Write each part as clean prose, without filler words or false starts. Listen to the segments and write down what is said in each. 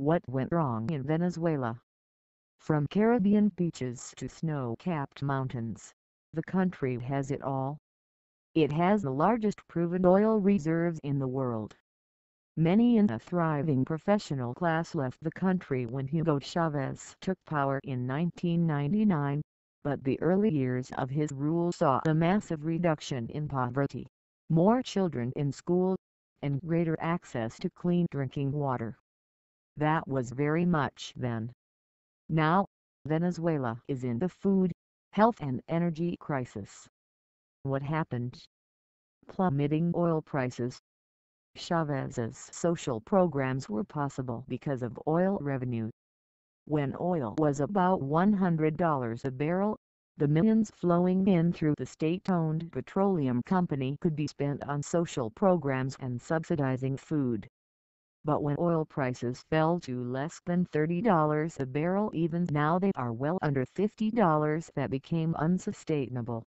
What went wrong in Venezuela? From Caribbean beaches to snow-capped mountains, the country has it all. It has the largest proven oil reserves in the world. Many in a thriving professional class left the country when Hugo Chavez took power in 1999, but the early years of his rule saw a massive reduction in poverty, more children in school, and greater access to clean drinking water. That was very much then. Now, Venezuela is in the food, health and energy crisis. What happened? Plummeting oil prices. Chavez's social programs were possible because of oil revenue. When oil was about $100 a barrel, the millions flowing in through the state-owned petroleum company could be spent on social programs and subsidizing food. But when oil prices fell to less than $30 a barrel, even now they are well under $50, that became unsustainable.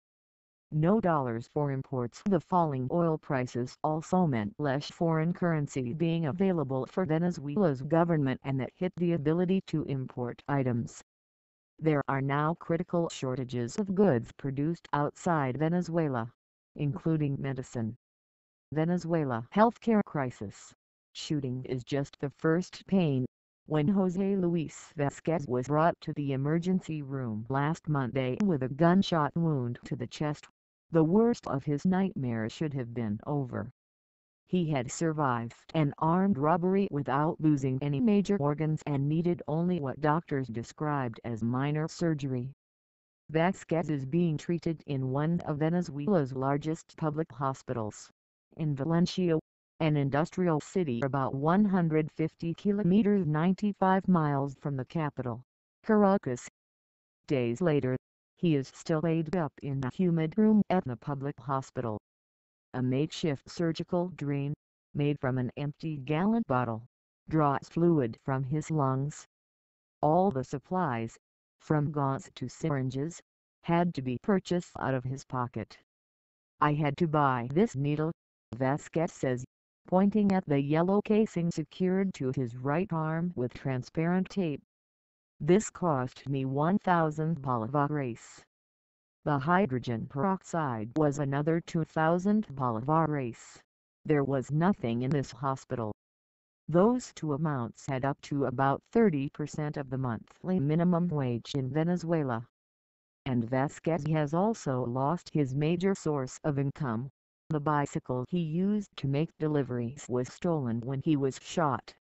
No dollars for imports. The falling oil prices also meant less foreign currency being available for Venezuela's government, and that hit the ability to import items. There are now critical shortages of goods produced outside Venezuela, including medicine. Venezuela healthcare crisis. Shooting is just the first pain. When Jose Luis Vasquez was brought to the emergency room last Monday with a gunshot wound to the chest, the worst of his nightmare should have been over. He had survived an armed robbery without losing any major organs and needed only what doctors described as minor surgery. Vasquez is being treated in one of Venezuela's largest public hospitals, in Valencia, an industrial city about 150 kilometers 95 miles from the capital, Caracas. Days later, he is still laid up in a humid room at the public hospital. A makeshift surgical drain, made from an empty gallon bottle, draws fluid from his lungs. All the supplies, from gauze to syringes, had to be purchased out of his pocket. "I had to buy this needle," Vasquez says, pointing at the yellow casing secured to his right arm with transparent tape. "This cost me 1,000 bolívares. The hydrogen peroxide was another 2,000 bolívares. There was nothing in this hospital." Those two amounts add up to about 30% of the monthly minimum wage in Venezuela. And Vasquez has also lost his major source of income. The bicycle he used to make deliveries was stolen when he was shot.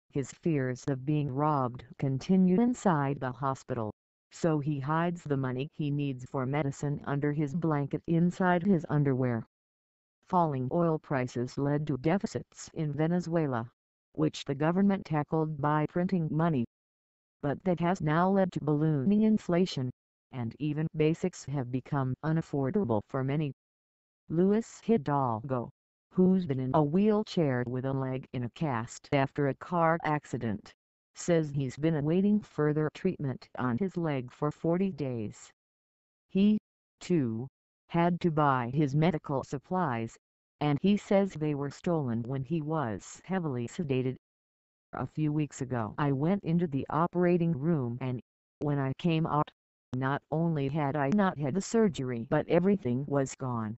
His fears of being robbed continue inside the hospital, so he hides the money he needs for medicine under his blanket inside his underwear. Falling oil prices led to deficits in Venezuela, which the government tackled by printing money. But that has now led to ballooning inflation, and even basics have become unaffordable for many. Luis Hidalgo, who's been in a wheelchair with a leg in a cast after a car accident, says he's been awaiting further treatment on his leg for 40 days. He, too, had to buy his medical supplies, and he says they were stolen when he was heavily sedated. "A few weeks ago I went into the operating room, and when I came out, not only had I not had the surgery, but everything was gone."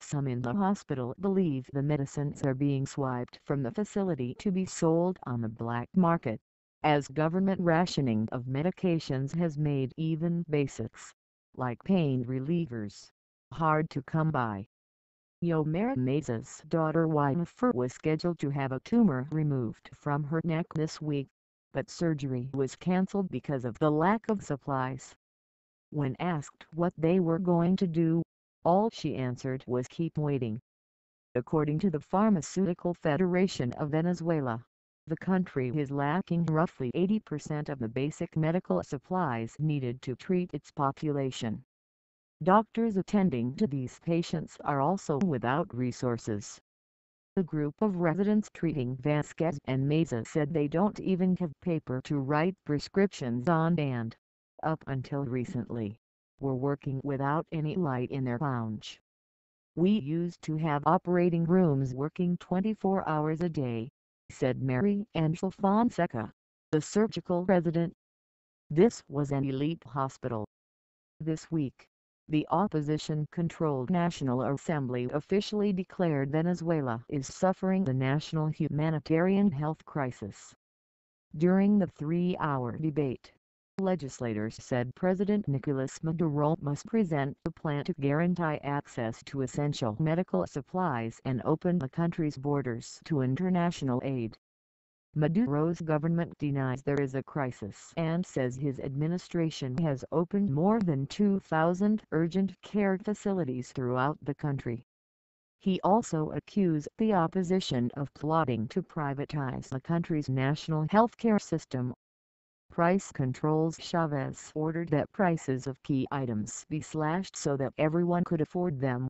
Some in the hospital believe the medicines are being swiped from the facility to be sold on the black market, as government rationing of medications has made even basics, like pain relievers, hard to come by. Yomara Meza's daughter Jennifer was scheduled to have a tumor removed from her neck this week, but surgery was cancelled because of the lack of supplies. When asked what they were going to do, all she answered was keep waiting. According to the Pharmaceutical Federation of Venezuela, the country is lacking roughly 80% of the basic medical supplies needed to treat its population. Doctors attending to these patients are also without resources. The group of residents treating Vasquez and Meza said they don't even have paper to write prescriptions on, and, up until recently, were working without any light in their lounge. "We used to have operating rooms working 24 hours a day," said Mary Angel Fonseca, the surgical president. This was an elite hospital. This week, the opposition-controlled National Assembly officially declared Venezuela is suffering the national humanitarian health crisis. During the 3-hour debate, legislators said President Nicolas Maduro must present a plan to guarantee access to essential medical supplies and open the country's borders to international aid. Maduro's government denies there is a crisis and says his administration has opened more than 2,000 urgent care facilities throughout the country. He also accused the opposition of plotting to privatize the country's national healthcare system. Price controls. Chavez ordered that prices of key items be slashed so that everyone could afford them.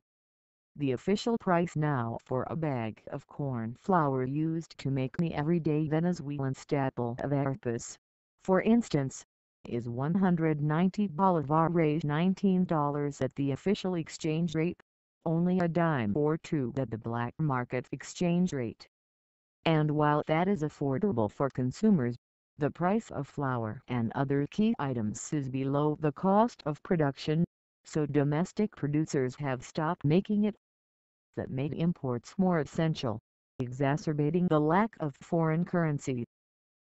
The official price now for a bag of corn flour used to make the everyday Venezuelan staple of arepas, for instance, is $190, raised $19 at the official exchange rate, only a dime or two at the black market exchange rate. And while that is affordable for consumers, the price of flour and other key items is below the cost of production, so domestic producers have stopped making it. That made imports more essential, exacerbating the lack of foreign currency.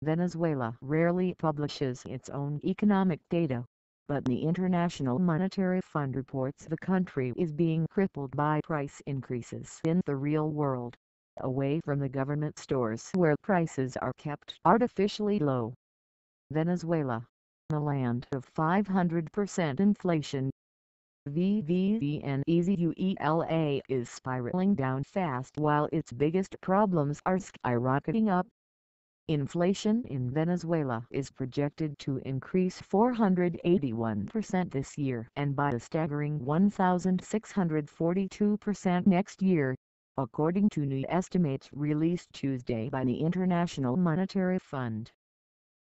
Venezuela rarely publishes its own economic data, but the International Monetary Fund reports the country is being crippled by price increases in the real world, away from the government stores where prices are kept artificially low. Venezuela, a land of 500% inflation. Venezuela is spiraling down fast while its biggest problems are skyrocketing up. Inflation in Venezuela is projected to increase 481% this year and by a staggering 1,642% next year, according to new estimates released Tuesday by the International Monetary Fund.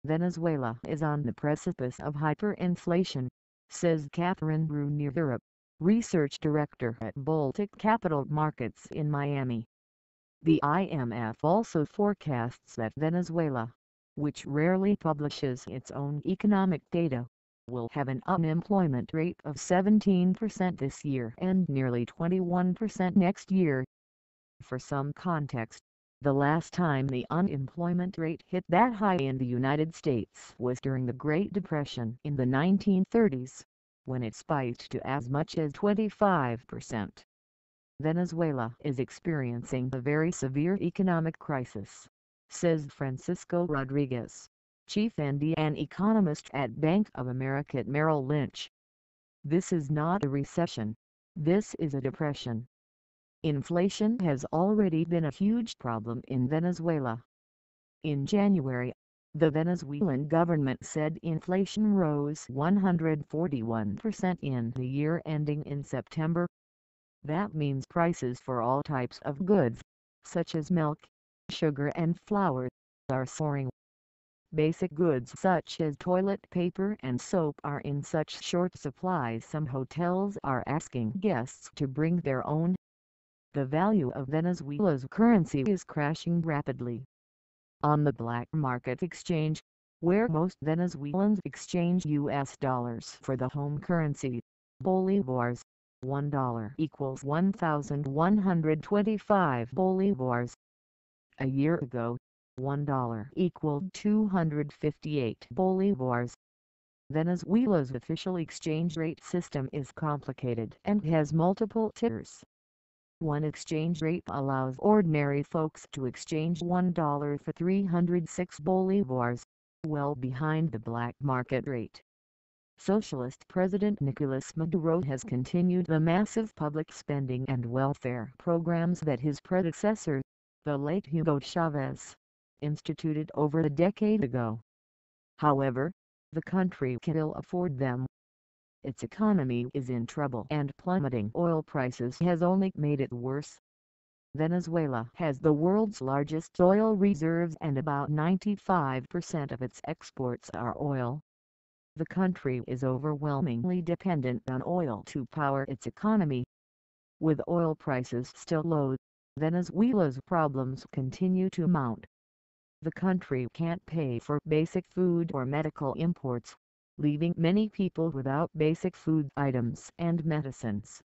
Venezuela is on the precipice of hyperinflation, says Catherine Brunier, research director at Baltic Capital Markets in Miami. The IMF also forecasts that Venezuela, which rarely publishes its own economic data, will have an unemployment rate of 17% this year and nearly 21% next year. For some context, the last time the unemployment rate hit that high in the United States was during the Great Depression in the 1930s, when it spiked to as much as 25%. Venezuela is experiencing a very severe economic crisis, says Francisco Rodriguez, chief and an economist at Bank of America at Merrill Lynch. This is not a recession, this is a depression. Inflation has already been a huge problem in Venezuela. In January, the Venezuelan government said inflation rose 141% in the year ending in September. That means prices for all types of goods, such as milk, sugar and flour, are soaring. Basic goods such as toilet paper and soap are in such short supply some hotels are asking guests to bring their own. The value of Venezuela's currency is crashing rapidly. On the black market exchange, where most Venezuelans exchange US dollars for the home currency, bolivars, $1 equals 1,125 bolivars. A year ago, $1 equaled 258 bolivars. Venezuela's official exchange rate system is complicated and has multiple tiers. One exchange rate allows ordinary folks to exchange $1 for 306 bolivars, well behind the black market rate. Socialist President Nicolas Maduro has continued the massive public spending and welfare programs that his predecessor, the late Hugo Chavez, instituted over a decade ago. However, the country can ill afford them. Its economy is in trouble and plummeting oil prices has only made it worse. Venezuela has the world's largest oil reserves and about 95% of its exports are oil. The country is overwhelmingly dependent on oil to power its economy. With oil prices still low, Venezuela's problems continue to mount. the country can't pay for basic food or medical imports, leaving many people without basic food items and medicines.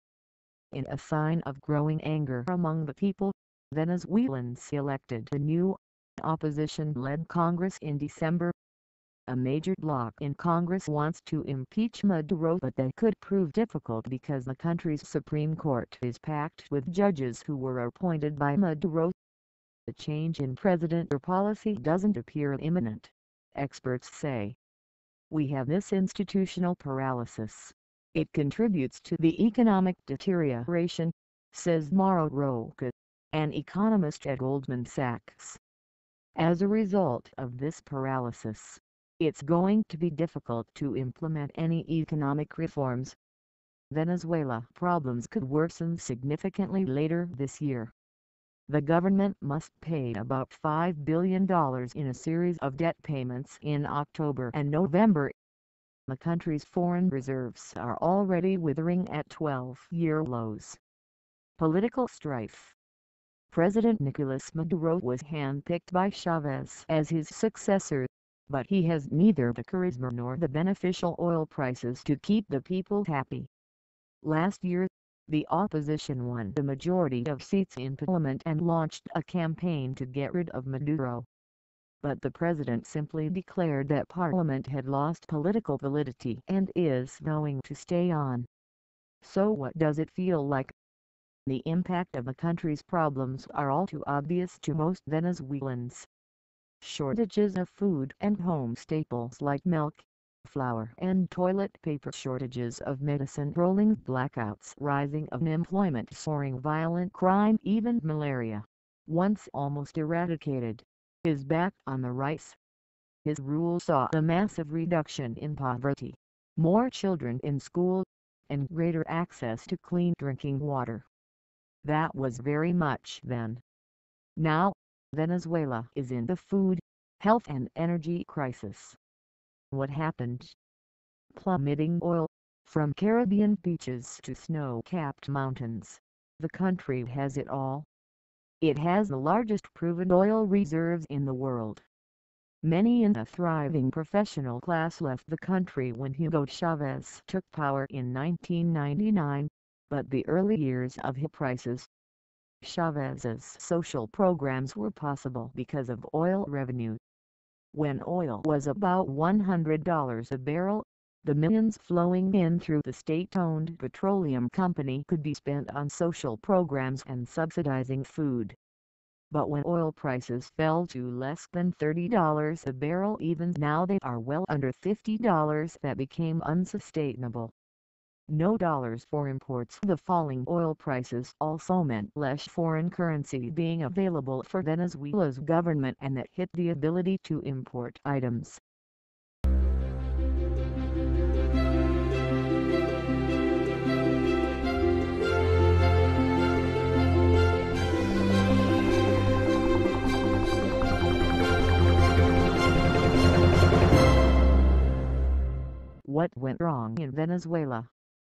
In a sign of growing anger among the people, Venezuelans elected a new, opposition-led Congress in December. A major bloc in Congress wants to impeach Maduro, but that could prove difficult because the country's Supreme Court is packed with judges who were appointed by Maduro. The change in presidential policy doesn't appear imminent, experts say. We have this institutional paralysis. It contributes to the economic deterioration, says Mauro Roca, an economist at Goldman Sachs. As a result of this paralysis, it's going to be difficult to implement any economic reforms. Venezuela problems could worsen significantly later this year. The government must pay about $5 billion in a series of debt payments in October and November. The country's foreign reserves are already withering at 12-year lows. Political strife. President Nicolas Maduro was handpicked by Chavez as his successor, but he has neither the charisma nor the beneficial oil prices to keep the people happy. Last year, the opposition won the majority of seats in parliament and launched a campaign to get rid of Maduro. But the president simply declared that parliament had lost political validity and is going to stay on. So what does it feel like? The impact of the country's problems are all too obvious to most Venezuelans. Shortages of food and home staples like milk, flour and toilet paper, shortages of medicine, rolling blackouts, rising unemployment, soaring violent crime, even malaria, once almost eradicated, is back on the rise. His rule saw a massive reduction in poverty, more children in school, and greater access to clean drinking water. That was very much then. Now, Venezuela is in the food, health and energy crisis. What happened? Plummeting oil. From Caribbean beaches to snow-capped mountains, the country has it all. It has the largest proven oil reserves in the world. Many in the thriving professional class left the country when Hugo Chavez took power in 1999, but the early years of his crisis, Chavez's social programs were possible because of oil revenue. When oil was about $100 a barrel, the millions flowing in through the state-owned petroleum company could be spent on social programs and subsidizing food. But when oil prices fell to less than $30 a barrel, even now they are well under $50, that became unsustainable. No dollars for imports. The falling oil prices also meant less foreign currency being available for Venezuela's government, and that hit the ability to import items. What went wrong in Venezuela?